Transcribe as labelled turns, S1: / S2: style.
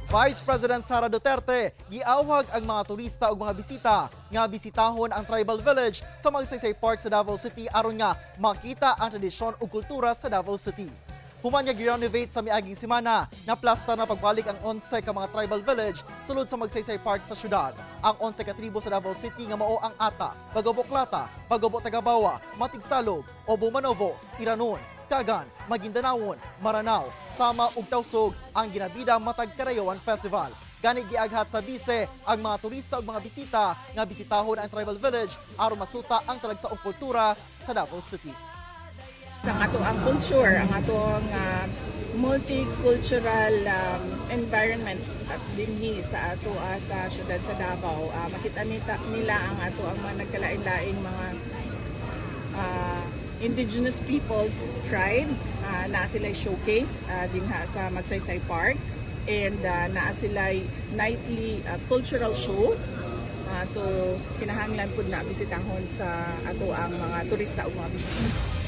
S1: Vice President Sara Duterte giawhag ang mga turista ug mga bisita nga bisitahon ang tribal village sa Magsaysay Park sa Davao City aron nga makita ang tradisyon ug kultura sa Davao City. Human nga gi-renovate sa miaging semana, naplasta na pagbalik ang 11 ka mga tribal village sulod sa Magsaysay Park sa syudad. Ang 11 ka tribo sa Davao City nga mao ang Ata, Bagoboklata, Bagobotagabawa, Matigsalog, Obo Manovo, Iranon, Kagan, Maguindanawon, Maranao, Sama ug Tausog ang ginabida matag Karayawan Festival. Gani giaghat sa bise ang mga turista ug mga bisita nga bisitahon ang tribal village aron masuta ang talagsaong kultura sa Davao City.
S2: Ang ato ang culture, ang ato ang multicultural environment at dinhi sa ato sa syudad sa Davao. Makita nila ang ato ang mga nagkalain-laing mga indigenous peoples, tribes, na sila showcase dinha sa Magsaysay Park, and na sila nightly cultural show. So kinahanglan pud na bisitahon sa ato ang mga turista o mga bisita.